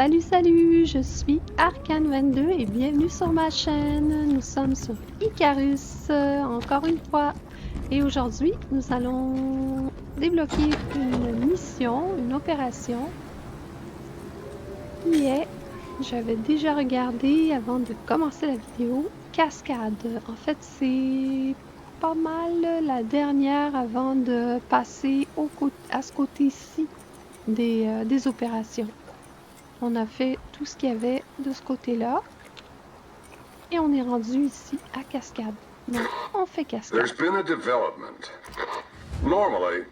Salut, salut, je suis Arcane22 et bienvenue sur ma chaîne. Nous sommes sur Icarus, encore une fois. Et aujourd'hui, nous allons débloquer une mission, une opération qui est, j'avais déjà regardé avant de commencer la vidéo, Cascade. En fait, c'est pas mal la dernière avant de passer à ce côté-ci des opérations. On a fait tout ce qu'il y avait de ce côté-là. Et on est rendu ici à Cascade. Donc, on fait Cascade. There's been a development. Normally,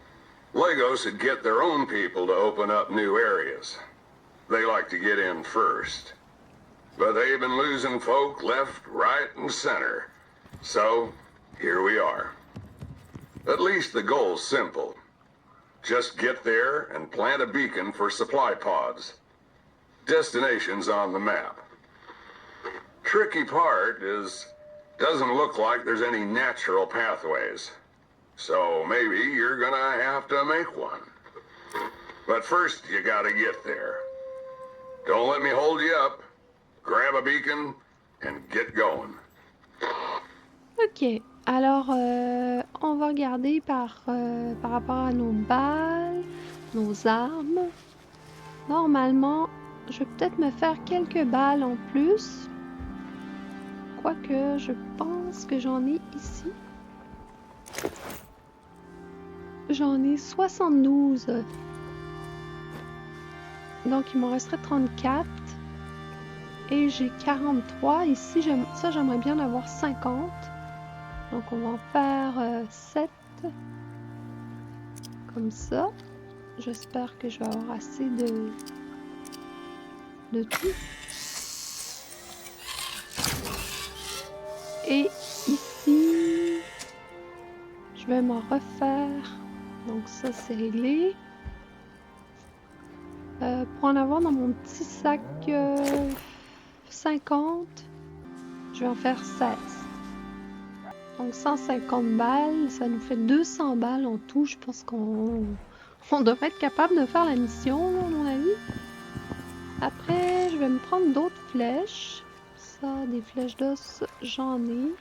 Legos would get their own people to open up new areas. They like to get in first. But they've been losing folk left, right, and center. So, here we are. At least the goal's simple. Just get there and plant a beacon for supply pods. Destination's on the map. Tricky part is, doesn't look like there's any natural pathways. So maybe you're gonna have to make one. But first, you gotta get there. Don't let me hold you up. Grab a beacon and get going. Ok, alors on va regarder par rapport à nos balles, nos armes. Normalement, je vais peut-être me faire quelques balles en plus. Quoique, je pense que j'en ai ici. J'en ai 72. Donc, il m'en resterait 34. Et j'ai 43. Ici, ça, j'aimerais bien en avoir 50. Donc, on va en faire 7. Comme ça. J'espère que je vais avoir assez de tout. Et ici, je vais m'en refaire. Donc ça, c'est réglé. Pour en avoir dans mon petit sac 50, je vais en faire 16. Donc 150 balles, ça nous fait 200 balles en tout. Je pense qu'on devrait être capable de faire la mission, là, à mon avis. Après, je vais me prendre d'autres flèches. Ça, des flèches d'os, j'en ai.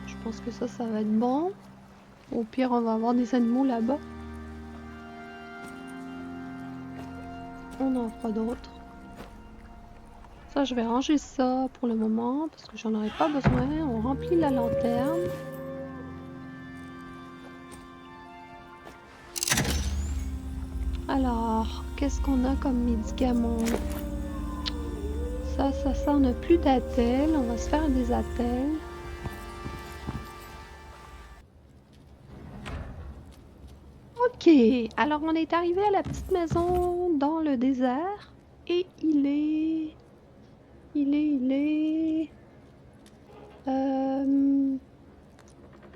Je pense que ça va être bon. Au pire, on va avoir des animaux là-bas. On en fera d'autres. Ça, je vais ranger ça pour le moment parce que j'en aurai pas besoin. On remplit la lanterne. Alors, qu'est-ce qu'on a comme médicaments? Ça, on n'a plus d'attelles. On va se faire des attelles. Ok, alors on est arrivé à la petite maison dans le désert. Et il est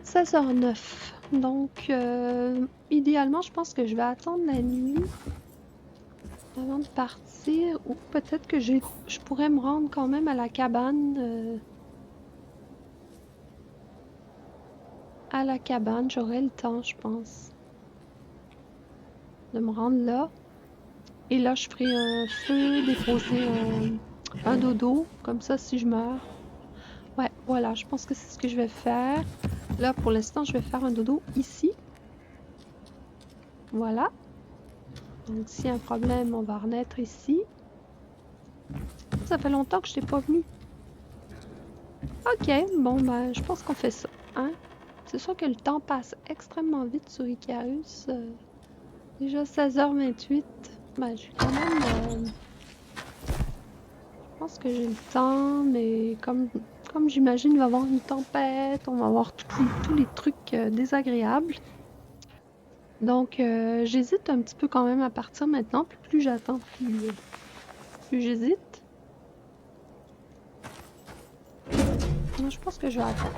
16h09. Donc, idéalement, je pense que je vais attendre la nuit avant de partir. Ou peut-être que je pourrais me rendre quand même à la cabane. À la cabane, j'aurai le temps, je pense. De me rendre là. Et là, je ferai un feu, déposer un dodo. Comme ça, si je meurs. Ouais, voilà, je pense que c'est ce que je vais faire. Là, pour l'instant, je vais faire un dodo ici. Voilà. Donc, s'il y a un problème, on va renaître ici. Ça fait longtemps que je n'étais pas venue. Ok, bon, ben, je pense qu'on fait ça. Hein? C'est sûr que le temps passe extrêmement vite sur Icarus. Déjà 16h28. Ben, j'ai quand même... je pense que j'ai le temps, mais comme j'imagine, il va y avoir une tempête, on va avoir tous les trucs désagréables. Donc, j'hésite un petit peu quand même à partir maintenant. Puis plus j'attends, plus j'hésite. Je pense que je vais attendre.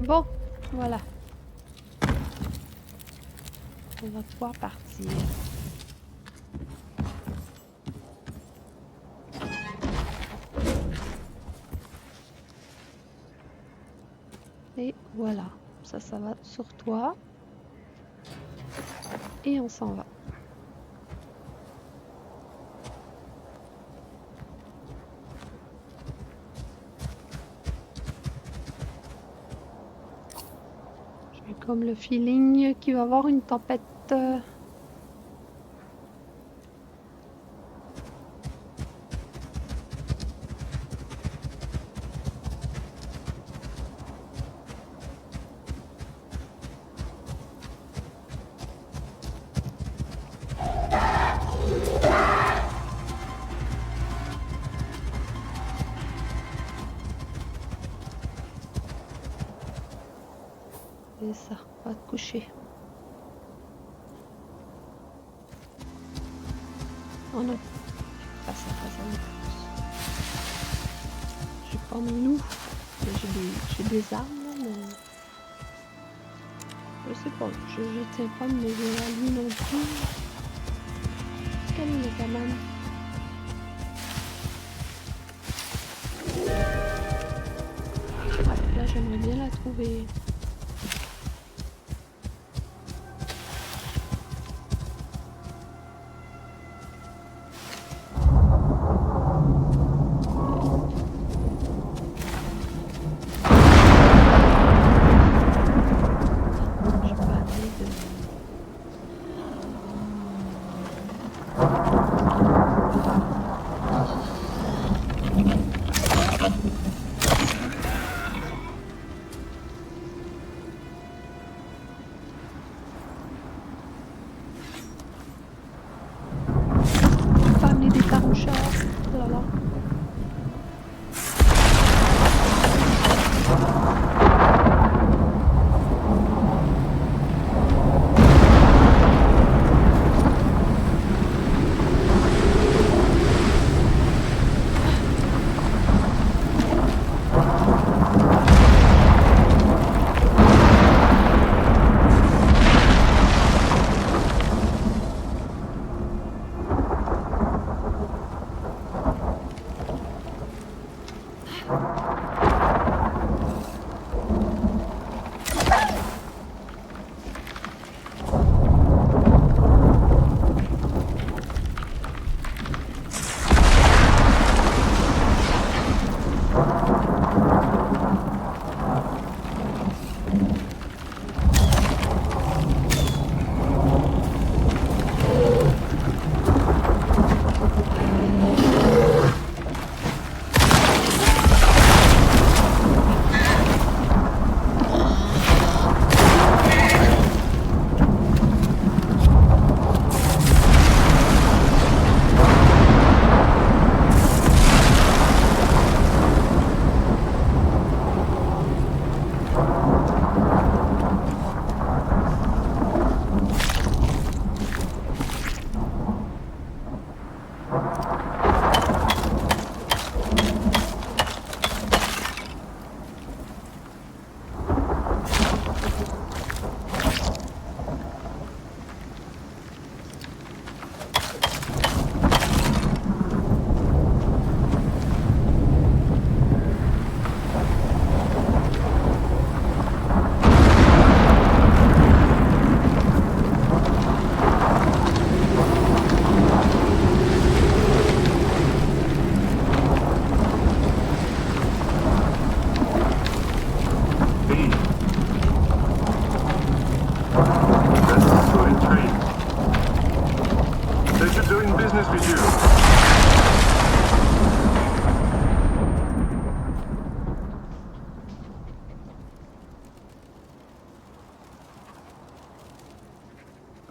Bon, voilà. On va pouvoir partir. Et voilà, ça va sur toi. Et on s'en va. J'ai comme le feeling qu'il va y avoir une tempête. C'est ça, va te coucher. Oh non, pas ça. J'ai pas mes loups. J'ai des armes, mais... Je sais pas, je tiens pas de me dire à lui non plus. Quelle est la cabane? Ouais, là j'aimerais bien la trouver.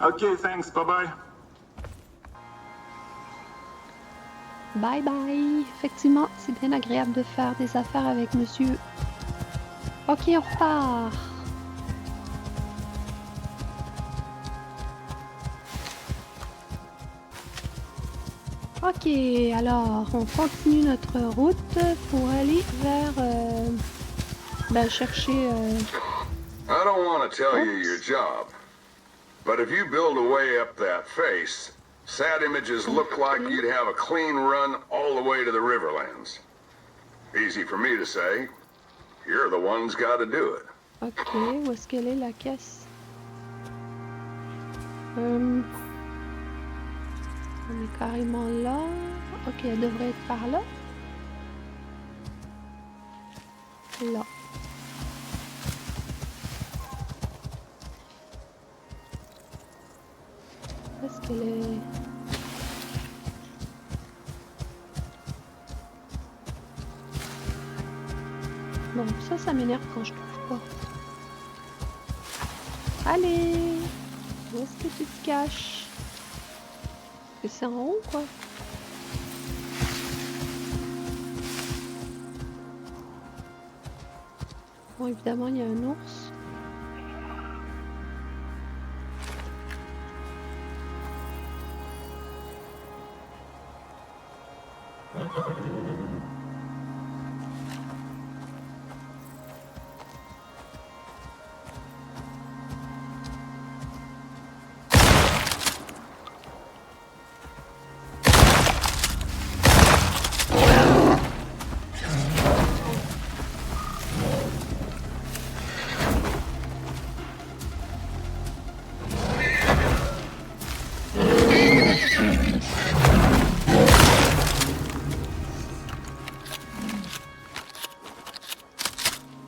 Okay, thanks. Bye-bye. Bye bye. Effectivement, c'est bien agréable de faire des affaires avec monsieur. Ok, on repart. Ok, alors on continue notre route pour aller vers chercher. I don't want to tell you your job, but if you build a way up that face, sad images look like you'd have a clean run all the way to the Riverlands. Easy for me to say. You're the one's got to do it. Ok, où est-ce qu'elle est la caisse? On est carrément là. Ok, elle devrait être par là. Là. Est-ce qu'elle est... Bon, ça m'énerve quand je trouve pas. Allez! Où est-ce que tu te caches? Est-ce que c'est en haut, quoi? Bon, évidemment, il y a un ours.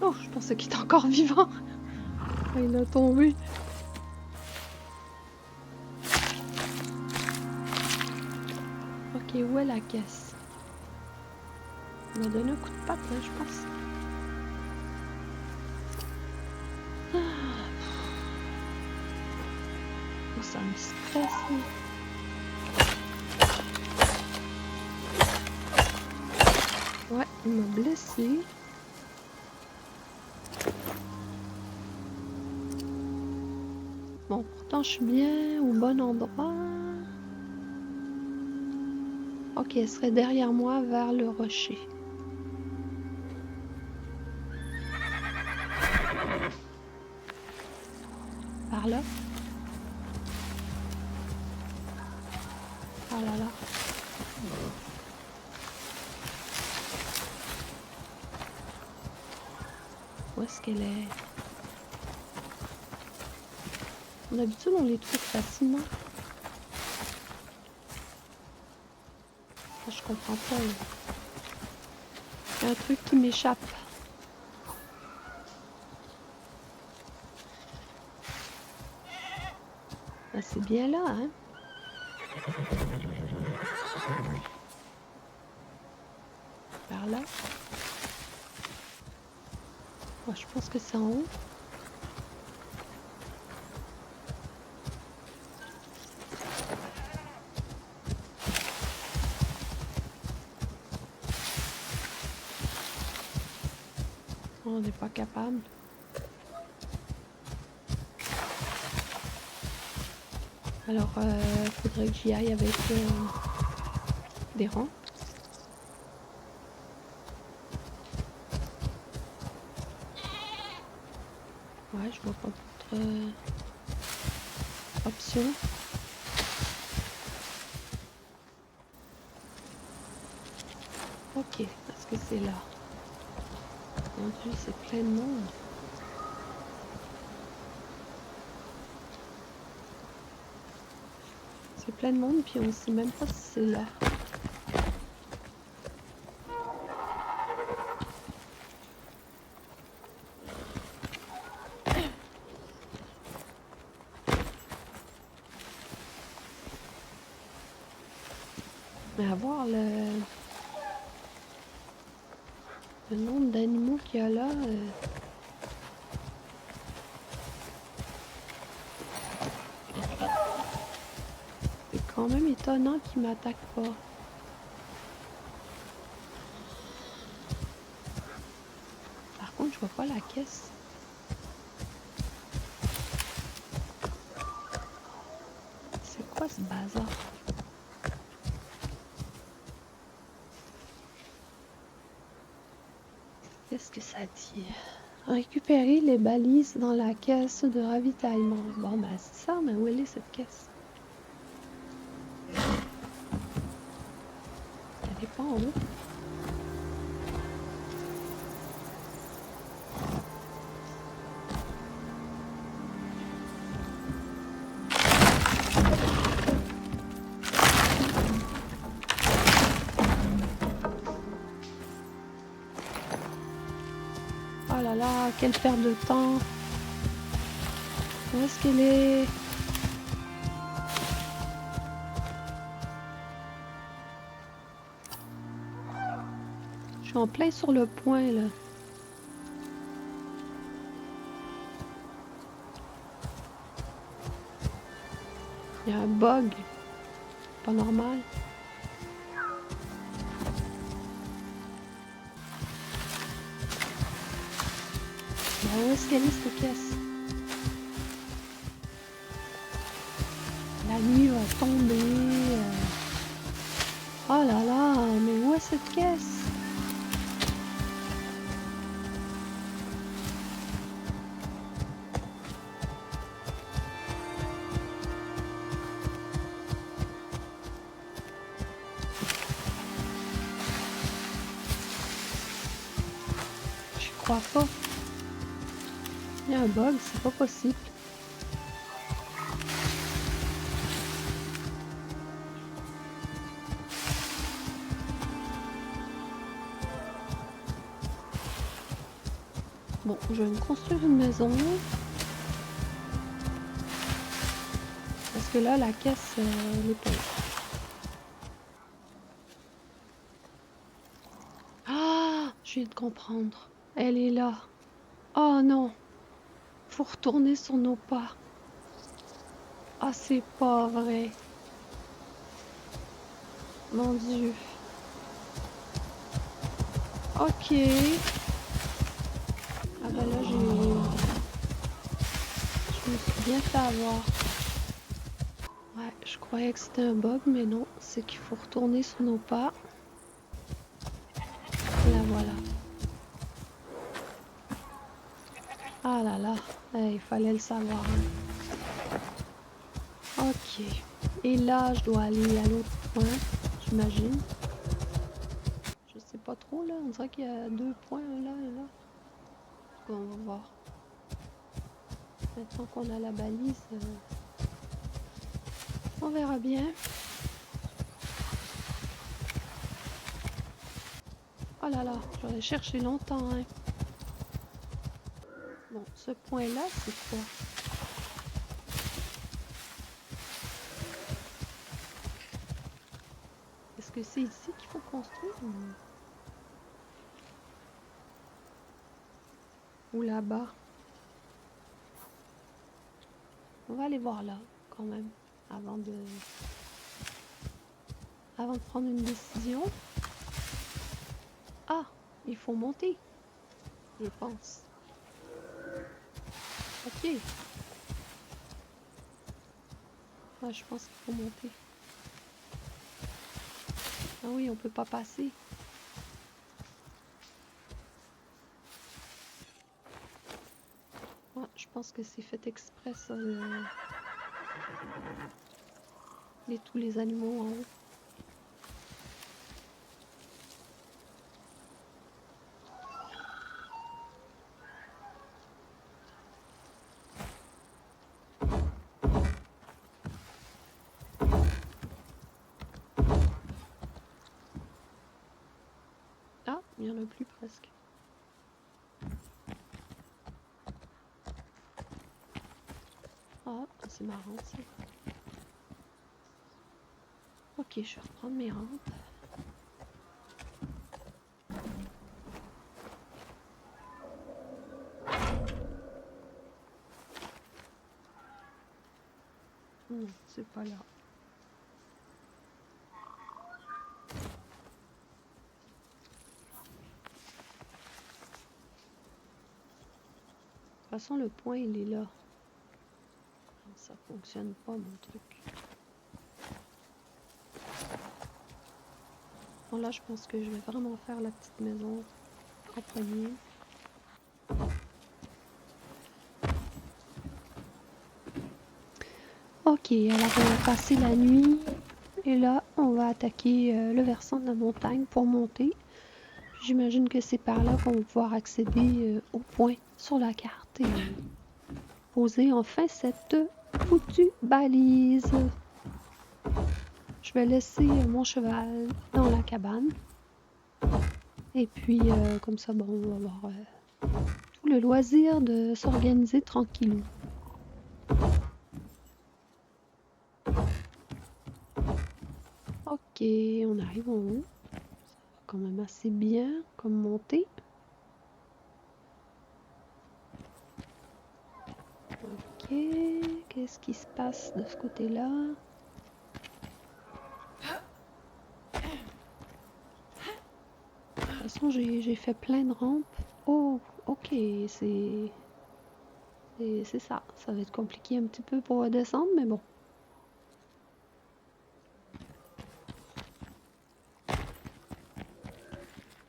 Oh, je pensais qu'il était encore vivant. Il a tombé. Ok, où est la caisse? Il m'a donné un coup de patte, là, je pense. Oh, ça me stresse. Ouais, il m'a blessé. Bon, pourtant, je suis bien au bon endroit. Ok, elle serait derrière moi vers le rocher. Par là. Oh là là. Où est-ce qu'elle est? D'habitude, on les trouve facilement. Ah, je comprends pas. Là. Il y a un truc qui m'échappe. Ah, c'est bien là, hein? Par là. Oh, je pense que c'est en haut. On n'est pas capable. Alors, faudrait que j'y aille avec des rangs. Ouais, je vois pas d'autres options. Ok, est-ce que c'est là? Mon Dieu, c'est plein de monde. C'est plein de monde, puis on sait même pas si c'est là. Mais à voir le nombre d'animaux qu'il y a là. C'est quand même étonnant qu'ils m'attaquent pas. Par contre, je vois pas la caisse. C'est quoi ce bazar? Qu'est-ce que ça dit? Récupérer les balises dans la caisse de ravitaillement. Bon, ben c'est ça, mais où elle est cette caisse? Elle est pas en haut. là là, quelle perte de temps. Où est-ce qu'elle est? Je suis en plein sur le point, là. Il y a un bug. Pas normal. Ben, où est-ce qu'elle est, cette caisse? La nuit va tomber. Oh là là, mais où est cette caisse? Je crois pas. Il y a un bug, c'est pas possible. Bon, je vais me construire une maison. Parce que là, la caisse, elle est pas là. Ah! Je viens de comprendre. Elle est là. Oh non! Faut retourner sur nos pas. Ah, c'est pas vrai. Mon Dieu. Ok. Ah bah là, je me suis bien fait avoir. Ouais, je croyais que c'était un bug, mais non. C'est qu'il faut retourner sur nos pas. La voilà. Ah là là. Il fallait le savoir. Hein. Ok. Et là, je dois aller à l'autre point, j'imagine. Je sais pas trop, là. On dirait qu'il y a 2 points, là et là. On va voir. Maintenant qu'on a la balise, on verra bien. Oh là là, j'aurais cherché longtemps. Hein. Bon, ce point-là, c'est quoi? Est-ce que c'est ici qu'il faut construire ou là-bas? On va aller voir là, quand même, avant de prendre une décision. Ah, il faut monter, je pense. Ok. Ouais, je pense qu'il faut monter. Ah oui, on peut pas passer. Ouais, je pense que c'est fait exprès, ça, tous les animaux en haut. Ah, il n'y en a plus presque. Ah, c'est marrant ça. Ok, je vais reprendre mes rampes. Non, c'est pas là. De toute façon, le point, il est là. Ça fonctionne pas, mon truc. Bon, là, je pense que je vais vraiment faire la petite maison en premier. Ok, alors on va passer la nuit. Et là, on va attaquer le versant de la montagne pour monter. J'imagine que c'est par là qu'on va pouvoir accéder au point sur la carte et poser enfin cette foutue balise. Je vais laisser mon cheval dans la cabane. Et puis, comme ça, bon, on va avoir tout le loisir de s'organiser tranquillou. Ok, on arrive en haut. Ça va quand même assez bien comme montée. Ok, qu'est-ce qui se passe de ce côté-là? De toute façon, j'ai fait plein de rampes. Oh, ok, c'est ça. Ça va être compliqué un petit peu pour redescendre, mais bon.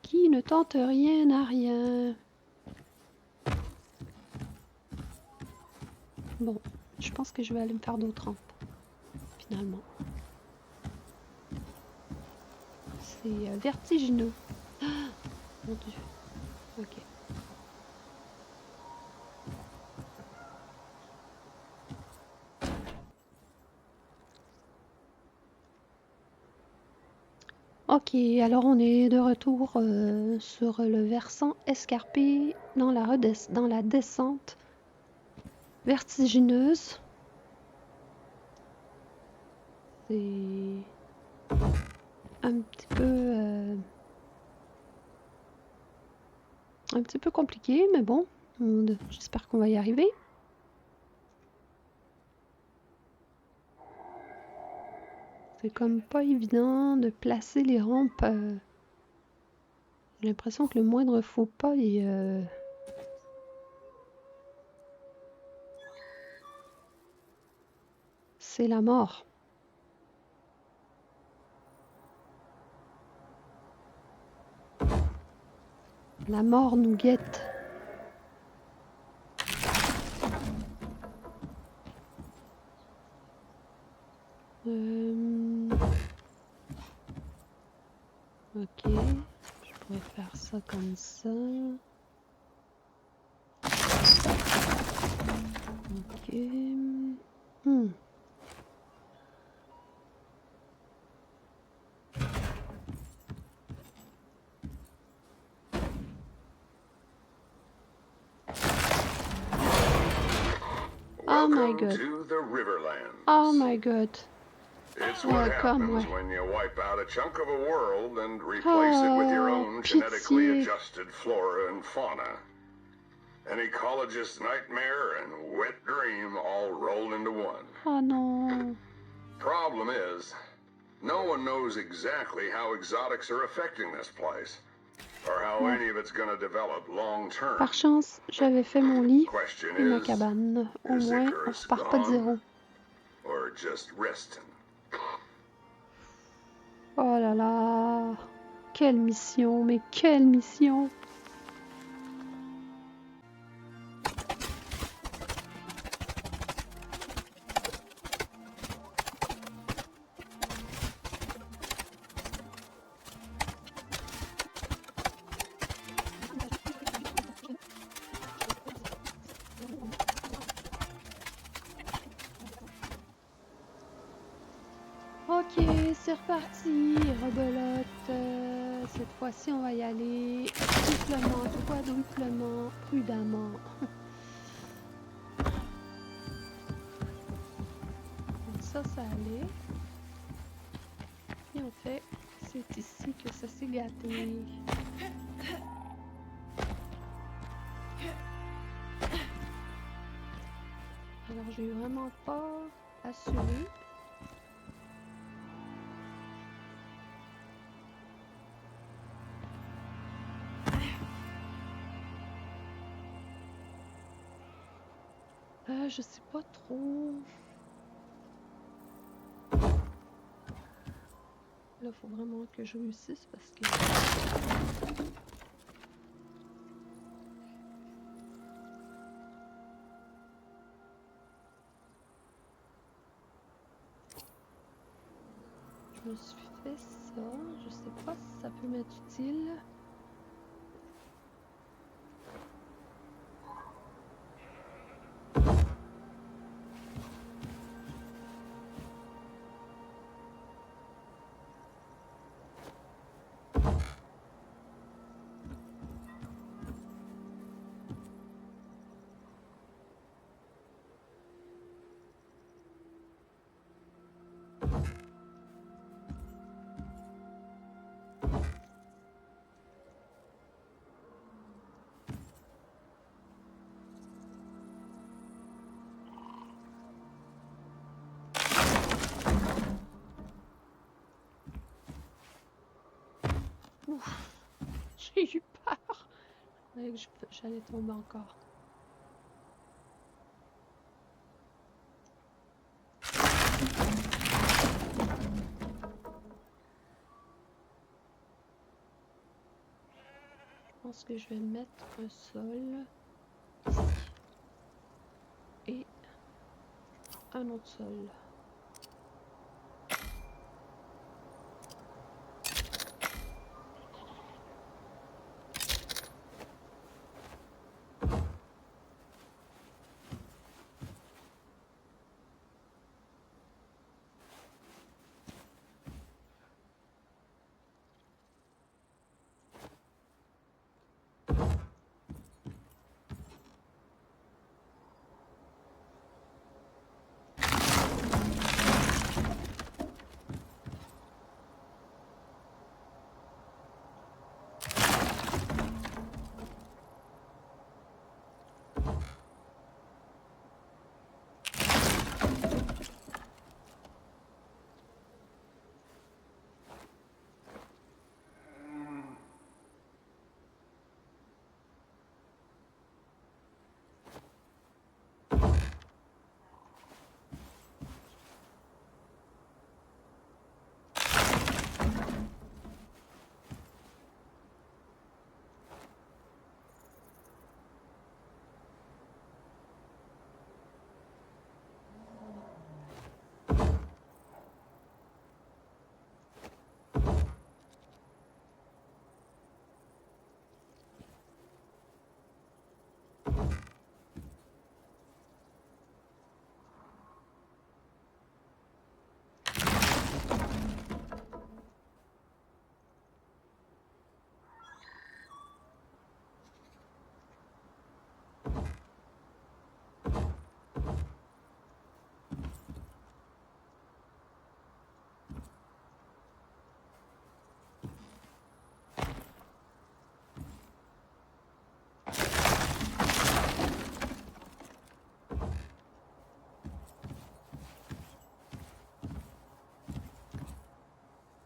Qui ne tente rien n'a rien. Bon, je pense que je vais aller me faire d'autres rampes, finalement. C'est vertigineux. Ah, mon Dieu. Ok. Ok, alors on est de retour sur le versant escarpé dans la descente vertigineuse. C'est un petit peu compliqué, mais bon, j'espère qu'on va y arriver. C'est comme pas évident de placer les rampes. J'ai l'impression que le moindre faux pas est... c'est la mort. La mort nous guette. Ok, je pourrais faire ça comme ça. Ok. Oh my god. To the Riverlands. Oh my god. It's what happens when you wipe out a chunk of a world and replace it with your own genetically adjusted flora and fauna. An ecologist's nightmare and wet dream all rolled into one. Oh non. Problem is, no one knows exactly how exotics are affecting this place, or how any of it's gonna develop long term. Par chance, j'avais fait mon lit Question et ma is, cabane. Au is moins, on Icarus repart pas de zéro. gone, or just resting? Oh là là. Quelle mission, mais quelle mission. Ok, c'est reparti, rebelote. Cette fois-ci, on va y aller triplement, quadruplement, prudemment. Donc ça allait. Et en fait, c'est ici que ça s'est gâté. Alors, j'ai vraiment pas assuré. Je sais pas trop. Là, faut vraiment que je réussisse parce que... Je me suis fait ça. Je sais pas si ça peut m'être utile. Ouf, j'ai eu peur. J'allais tomber encore. Je pense que je vais mettre un sol ici. Et un autre sol.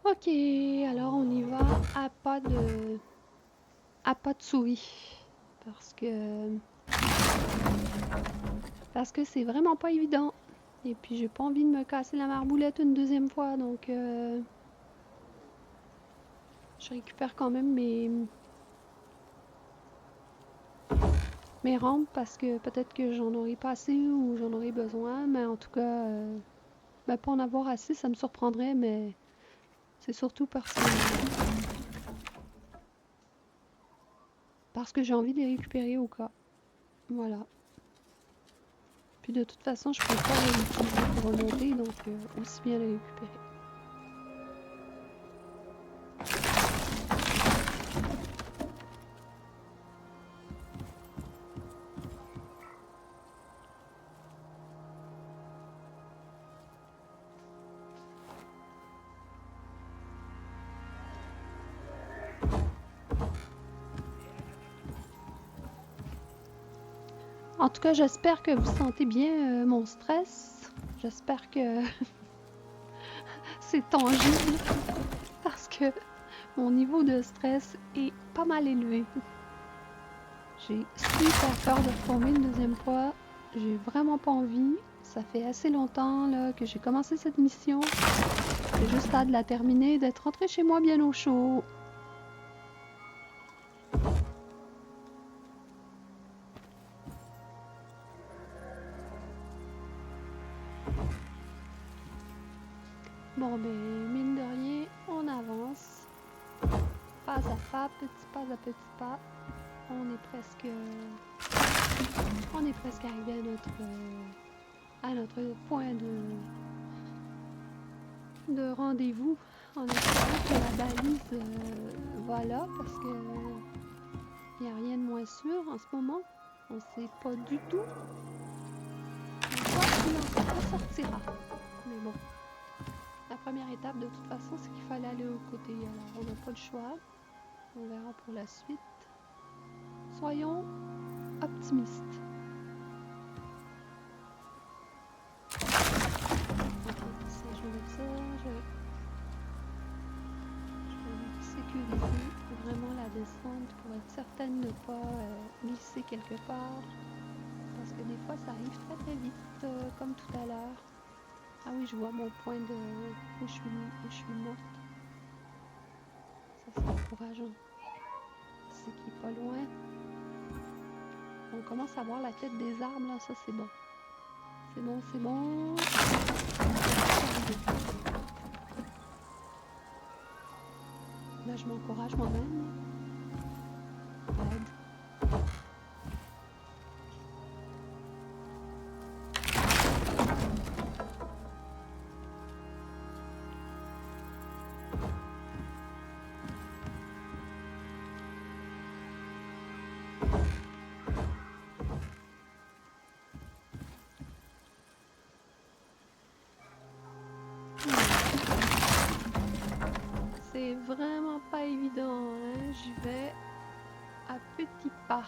Ok, alors on y va à pas de souris parce que c'est vraiment pas évident. Et puis j'ai pas envie de me casser la marboulette une deuxième fois, donc je récupère quand même mes rampes parce que peut-être que j'en aurai pas assez ou j'en aurai besoin, mais en tout cas, pas en avoir assez, ça me surprendrait, mais c'est surtout parce que j'ai envie de les récupérer au cas. Voilà. Puis de toute façon, je peux pas les utiliser pour remonter, donc aussi bien les récupérer. En tout cas, j'espère que vous sentez bien mon stress. J'espère que c'est tangible parce que mon niveau de stress est pas mal élevé. J'ai super peur de retomber une deuxième fois. J'ai vraiment pas envie. Ça fait assez longtemps là, que j'ai commencé cette mission. C'est juste hâte de la terminer, d'être rentrée chez moi bien au chaud. Bon ben, mine de rien, on avance. Pas à pas, petit pas. On est presque arrivé à notre point de rendez-vous. En espérant que la balise va là parce que il n'y a rien de moins sûr en ce moment. On sait pas du tout. On sortira. Mais bon. La première étape, de toute façon, c'est qu'il fallait aller au côté. Alors, on n'a pas le choix. On verra pour la suite. Soyons optimistes. Ok, ça, je vais mettre ça. Je vais sécuriser. vraiment la descente pour être certaine de ne pas glisser quelque part. Parce que des fois, ça arrive très très vite, comme tout à l'heure. Ah oui, je vois mon point de où je suis morte. Ça, c'est encourageant. C'est qui est pas loin. On commence à voir la tête des arbres, là. Ça, c'est bon. C'est bon, c'est bon. Là, je m'encourage moi-même. Aide. C'est vraiment pas évident, hein? J'y vais à petits pas.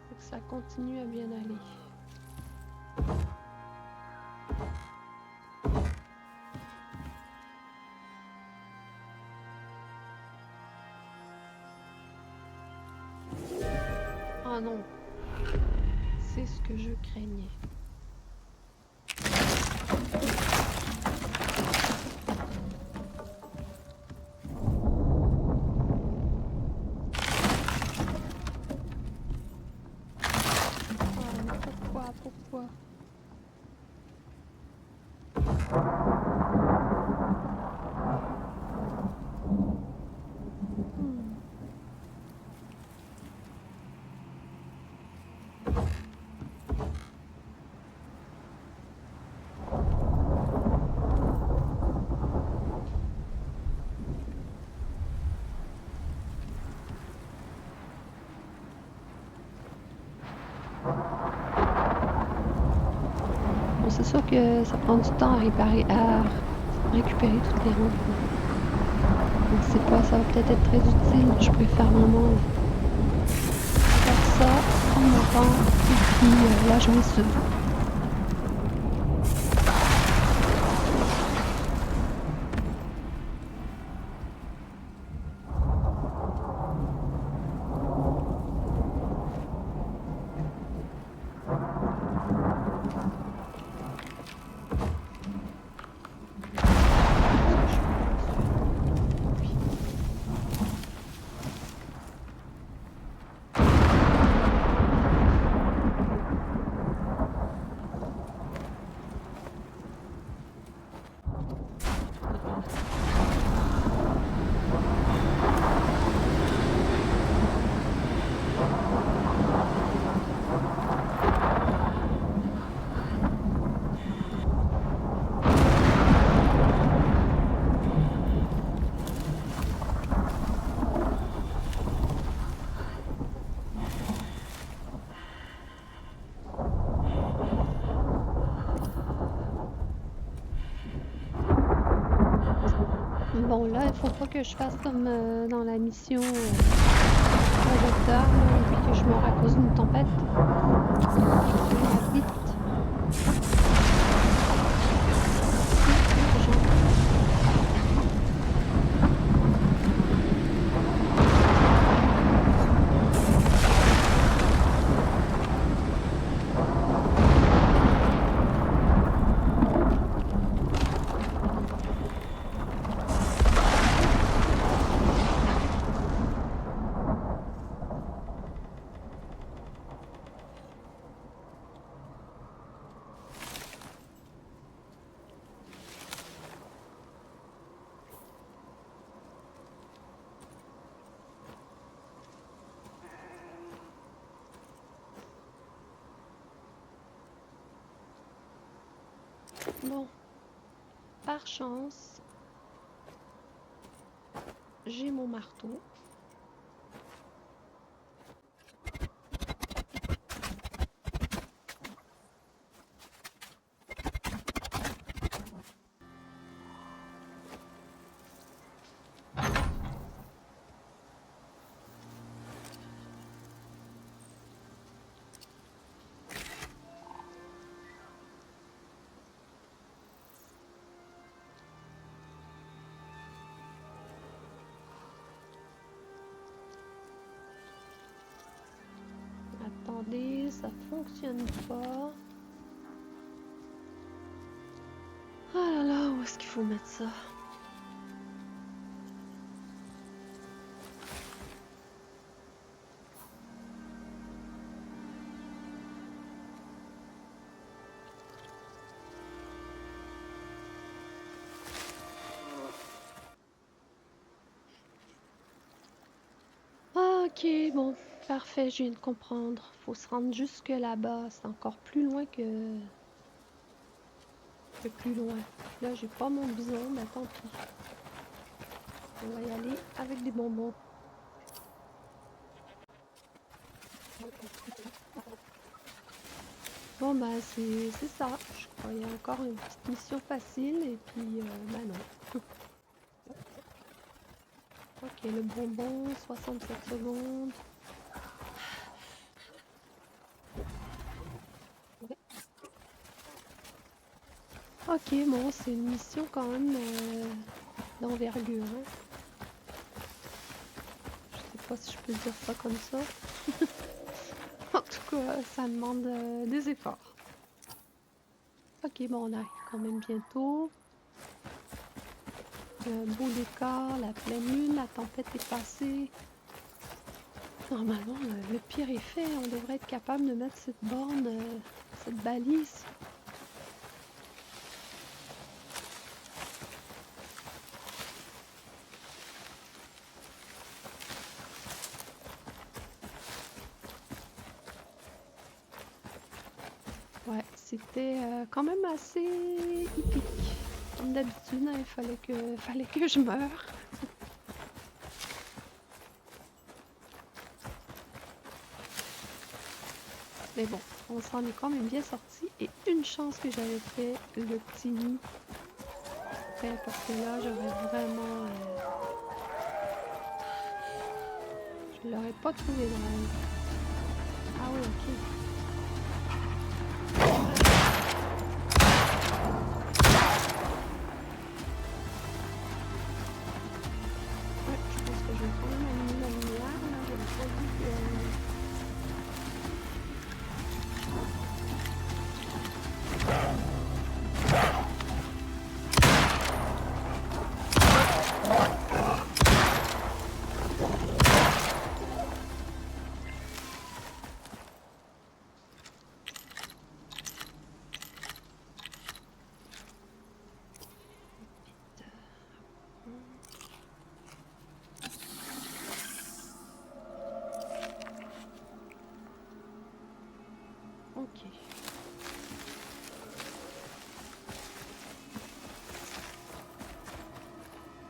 Faut que ça continue à bien aller. Ah non, c'est ce que je craignais. Pourquoi? Bon, c'est sûr que ça prend du temps à récupérer toutes les rampes. Donc c'est pas, ça va peut-être être très utile. Je préfère vraiment faire ça, prendre mon temps et puis la jouer sur. Bon, là, il faut pas que je fasse comme dans la mission projecteur, et puis que je meure à cause d'une tempête. Je vais aller vite. Bon, par chance, j'ai mon marteau. ça fonctionne pas. Ah là là, où est-ce qu'il faut mettre ça? Ah, ok, bon, parfait, je viens de comprendre. Faut se rendre jusque là-bas, c'est encore plus loin que plus loin. Là, j'ai pas mon bison, mais tant pis. On va y aller avec des bonbons. Bon, bah, c'est ça. Je croyais encore une petite mission facile, et puis, bah non. Ok, le bonbon, 67 secondes. Ok, bon, c'est une mission quand même d'envergure, hein. Je sais pas si je peux dire ça comme ça. En tout cas, ça demande des efforts. Ok, bon, on arrive quand même bientôt. Un beau décor, la pleine lune, la tempête est passée. Normalement, le pire est fait. On devrait être capable de mettre cette borne, cette balise. Ouais, c'était quand même assez hippique. Comme d'habitude, hein, il fallait que je meure. Mais bon, on s'en est quand même bien sorti. Et une chance que j'avais fait le petit nid. Parce que là, j'aurais vraiment... je l'aurais pas trouvé drôle. Ah oui, ok. Ouais, je pense que je vais quand même allumer la lumière. Là, j'avais pas vu que... Ok.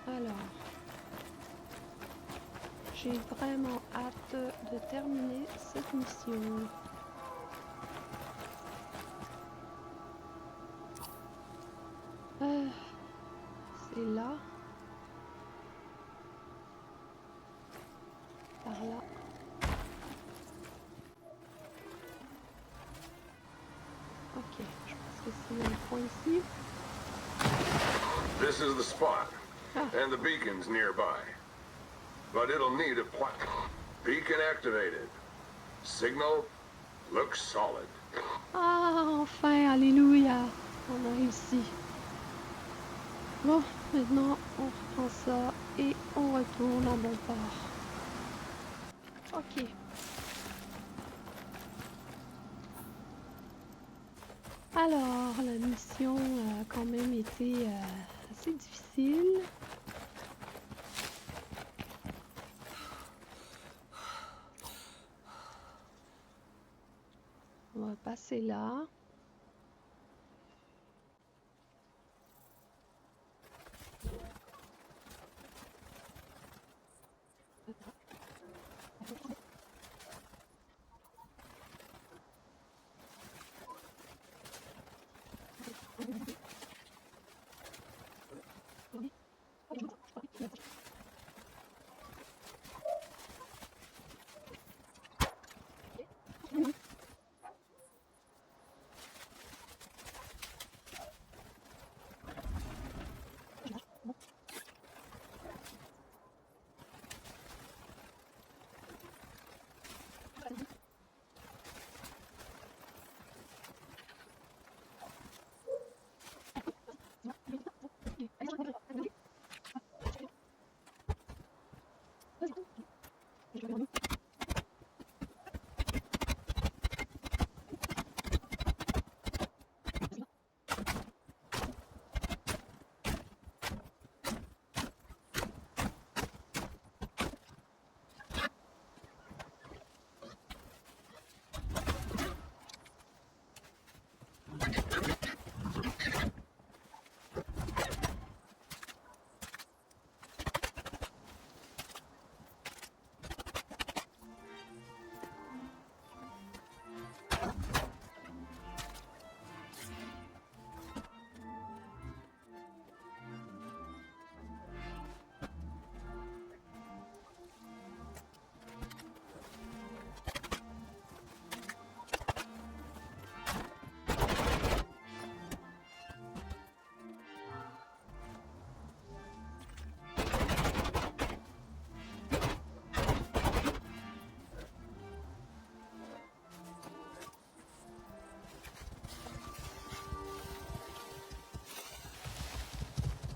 Alors, j'ai vraiment hâte de terminer cette mission. C'est là. Par là. Ok, je pense que c'est le point ici. This is the spot, Ah, and the beacon's nearby. But it'll need a plaque. Beacon activated. Signal looks solid. ah, enfin, alléluia. On a réussi. Bon, maintenant, on reprend ça et on retourne à bon port. Ok. Alors, la mission a quand même été assez difficile. On va passer là.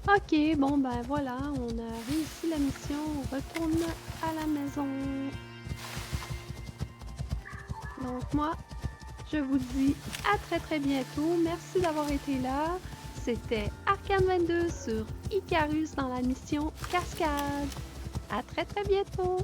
Ok, bon ben voilà, on a réussi la mission, on retourne à la maison. Donc moi, je vous dis à très très bientôt. Merci d'avoir été là. C'était Arcane 22 sur Icarus dans la mission Cascade. À très très bientôt.